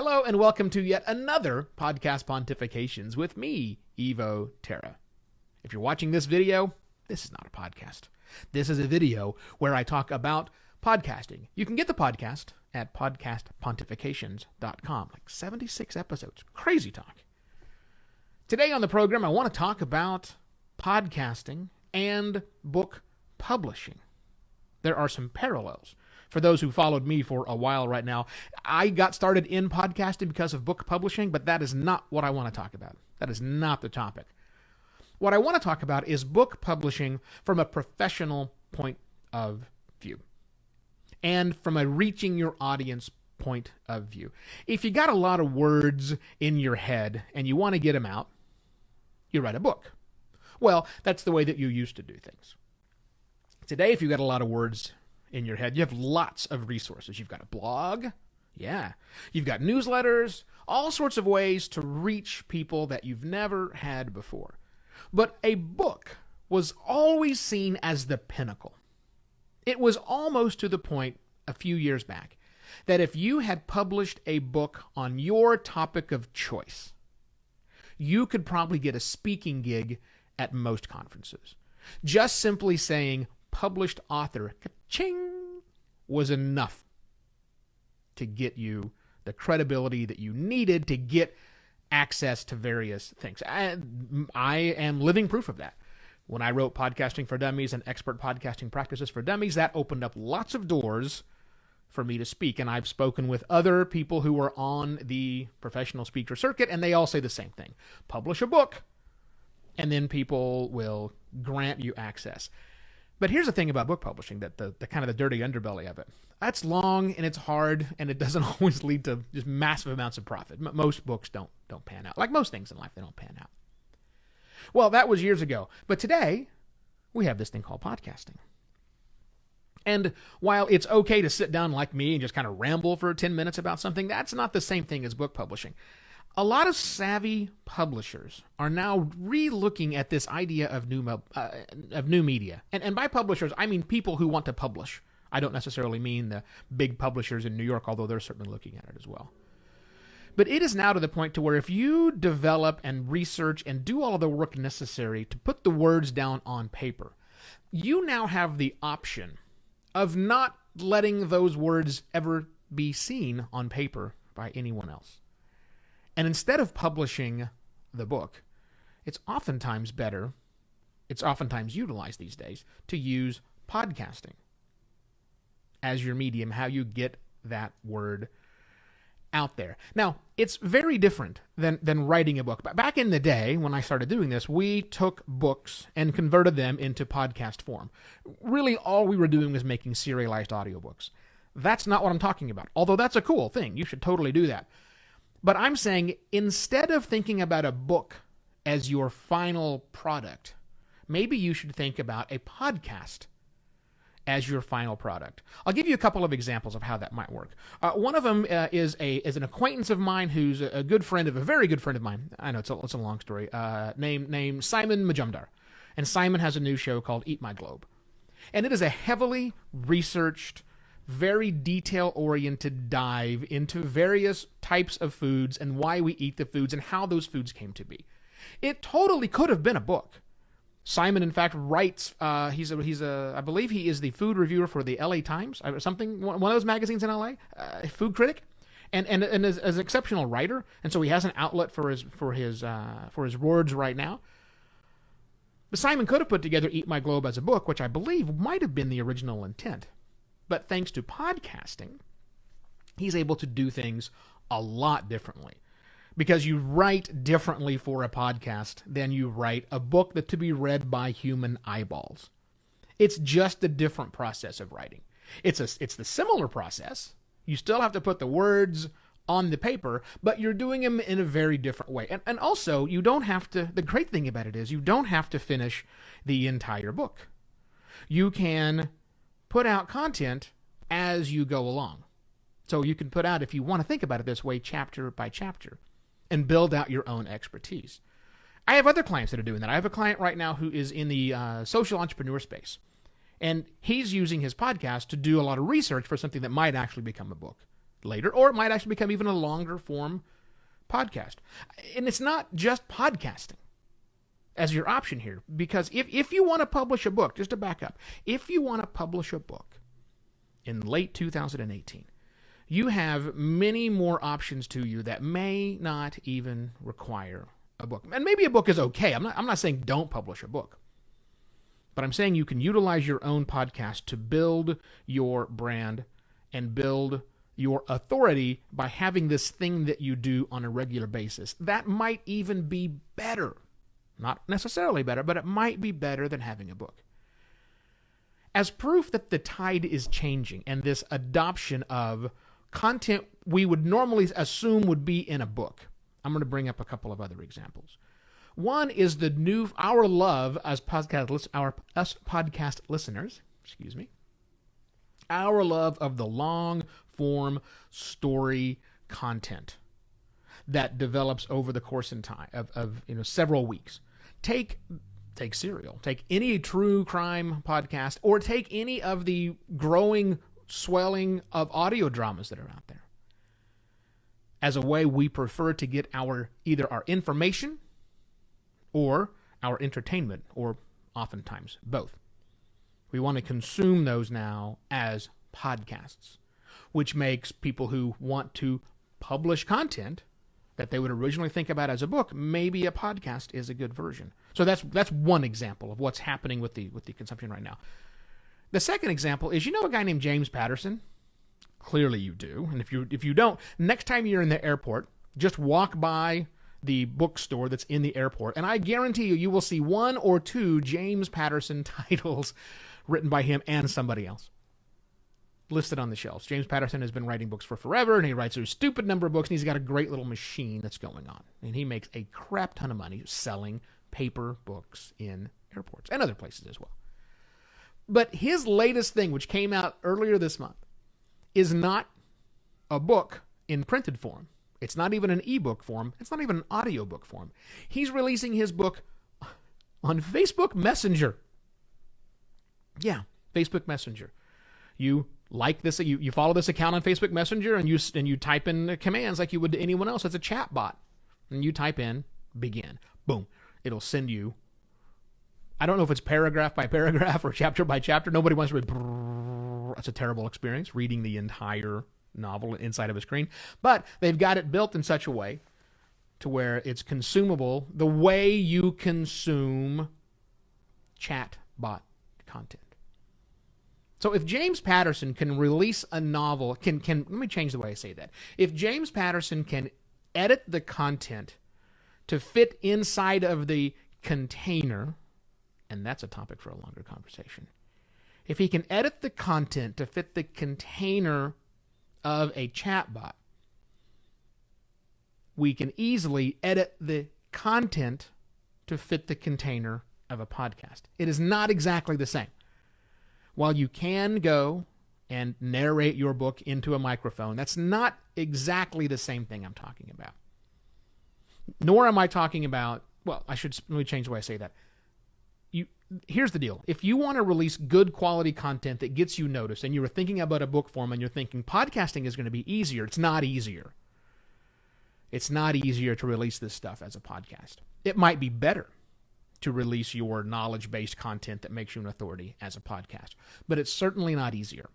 Hello and welcome to yet another Podcast Pontifications with me, Evo Terra. If you're watching this video, this is not a podcast. This is a video where I talk about podcasting. You can get the podcast at podcastpontifications.com. Like 76 episodes. Crazy talk. Today on the program, I want to talk about podcasting and book publishing. There are some parallels. For those who followed me for a while right now, I got started in podcasting because of book publishing, but that is not what I want to talk about. That is not the topic. What I want to talk about is book publishing from a professional point of view and from a reaching your audience point of view. If you got a lot of words in your head and you want to get them out, you write a book. Well, that's the way that you used to do things. Today, if you got a lot of words in your head, you have lots of resources. You've got a blog. Yeah. You've got newsletters, all sorts of ways to reach people that you've never had before. But a book was always seen as the pinnacle. It was almost to the point a few years back that if you had published a book on your topic of choice, you could probably get a speaking gig at most conferences. Just simply saying published author, ka-ching, was enough to get you the credibility that you needed to get access to various things. I am living proof of that. When I wrote Podcasting for Dummies and Expert Podcasting Practices for Dummies, that opened up lots of doors for me to speak. And I've spoken with other people who are on the professional speaker circuit, and they all say the same thing. Publish a book, and then people will grant you access. But here's the thing about book publishing, that the kind of the dirty underbelly of it. That's long and it's hard, and it doesn't always lead to just massive amounts of profit. Most books don't pan out. Like most things in life, they don't pan out. Well, that was years ago. But today, we have this thing called podcasting. And while it's okay to sit down like me and just kind of ramble for 10 minutes about something, that's not the same thing as book publishing. A lot of savvy publishers are now re-looking at this idea of new media. And by publishers, I mean people who want to publish. I don't necessarily mean the big publishers in New York, although they're certainly looking at it as well. But it is now to the point to where if you develop and research and do all of the work necessary to put the words down on paper, you now have the option of not letting those words ever be seen on paper by anyone else. And instead of publishing the book, it's oftentimes better, it's oftentimes utilized these days, to use podcasting as your medium, how you get that word out there. Now, it's very different than writing a book. But back in the day, when I started doing this, we took books and converted them into podcast form. Really, all we were doing was making serialized audiobooks. That's not what I'm talking about, although that's a cool thing. You should totally do that. But I'm saying, instead of thinking about a book as your final product, maybe you should think about a podcast as your final product. I'll give you a couple of examples of how that might work. One of them is an acquaintance of mine who's a good friend of a very good friend of mine. I know it's a long story. Named Simon Majumdar. And Simon has a new show called Eat My Globe. And it is a heavily researched, very detail-oriented dive into various types of foods and why we eat the foods and how those foods came to be. It totally could have been a book. Simon, in fact, writes. I believe he is the food reviewer for the LA Times, one of those magazines in LA, a food critic, and is an exceptional writer. And so he has an outlet for his words right now. But Simon could have put together Eat My Globe as a book, which I believe might have been the original intent. But thanks to podcasting, he's able to do things a lot differently. Because you write differently for a podcast than you write a book that to be read by human eyeballs. It's just a different process of writing. It's the similar process. You still have to put the words on the paper, but you're doing them in a very different way. And also, you don't have to, the great thing about it is you don't have to finish the entire book. You can put out content as you go along. So you can put out, if you want to think about it this way, chapter by chapter, and build out your own expertise. I have other clients that are doing that. I have a client right now who is in the social entrepreneur space, and he's using his podcast to do a lot of research for something that might actually become a book. later, or it might actually become even a longer form podcast. And it's not just podcasting as your option here, because if you want to publish a book, just to back up, if you want to publish a book in late 2018, you have many more options to you that may not even require a book. And maybe a book is okay. I'm not saying don't publish a book. But I'm saying you can utilize your own podcast to build your brand and build your authority by having this thing that you do on a regular basis. That might even be better. Not necessarily better, but it might be better than having a book. As proof that the tide is changing and this adoption of content we would normally assume would be in a book, I'm going to bring up a couple of other examples. One is our love as podcast listeners, our love of the long form story content that develops over the course in time of several weeks. Take Serial, take any true crime podcast, or take any of the growing swelling of audio dramas that are out there. As a way we prefer to get either our information or our entertainment, or oftentimes both. We want to consume those now as podcasts, which makes people who want to publish content that they would originally think about as a book, maybe a podcast is a good version. So that's one example of what's happening with the consumption right now. The second example is, a guy named James Patterson? Clearly you do. And if you don't, next time you're in the airport, just walk by the bookstore that's in the airport, and I guarantee you will see one or two James Patterson titles written by him and somebody else listed on the shelves. James Patterson has been writing books for forever, and he writes a stupid number of books, and he's got a great little machine that's going on. And he makes a crap ton of money selling paper books in airports and other places as well. But his latest thing, which came out earlier this month, is not a book in printed form. It's not even an ebook form. It's not even an audiobook form. He's releasing his book on Facebook Messenger. Yeah, Facebook Messenger. You like this, you follow this account on Facebook Messenger, and you type in commands like you would to anyone else. It's a chat bot. And you type in begin. Boom. It'll send you, I don't know if it's paragraph by paragraph or chapter by chapter. Nobody wants to read. That's a terrible experience, reading the entire novel inside of a screen. But they've got it built in such a way to where it's consumable the way you consume chat bot content. So if James Patterson can release a novel, let me change the way I say that. If James Patterson can edit the content to fit inside of the container, and that's a topic for a longer conversation. If he can edit the content to fit the container of a chatbot, we can easily edit the content to fit the container of a podcast. It is not exactly the same. While you can go and narrate your book into a microphone, that's not exactly the same thing I'm talking about. Nor am I talking about, let me change the way I say that. Here's the deal. If you want to release good quality content that gets you noticed, and you were thinking about a book form and you're thinking podcasting is going to be easier, it's not easier. It's not easier to release this stuff as a podcast. It might be better to release your knowledge-based content that makes you an authority as a podcast, but it's certainly not easier.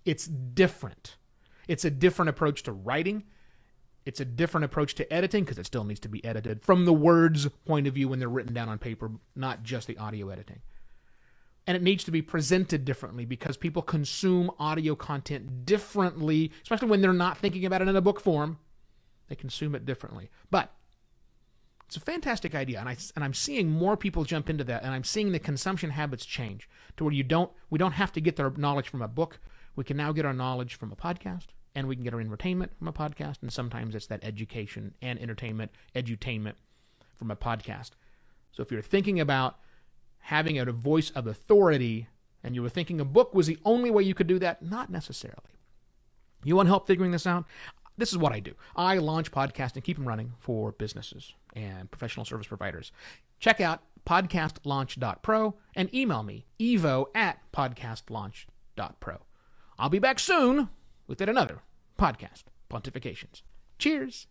It's different. It's a different approach to writing. It's a different approach to editing, because it still needs to be edited from the words point of view when they're written down on paper, not just the audio editing. And it needs to be presented differently, because people consume audio content differently, especially when they're not thinking about it in a book form. They consume it differently. But it's a fantastic idea, and I'm seeing more people jump into that, and I'm seeing the consumption habits change to where we don't have to get our knowledge from a book. We can now get our knowledge from a podcast, and we can get our entertainment from a podcast, and sometimes it's that education and entertainment, edutainment from a podcast. So if you're thinking about having a voice of authority, and you were thinking a book was the only way you could do that, not necessarily. You want help figuring this out? This is what I do. I launch podcasts and keep them running for businesses and professional service providers. Check out podcastlaunch.pro and email me, evo@podcastlaunch.pro. I'll be back soon with yet another podcast. pontifications. Cheers!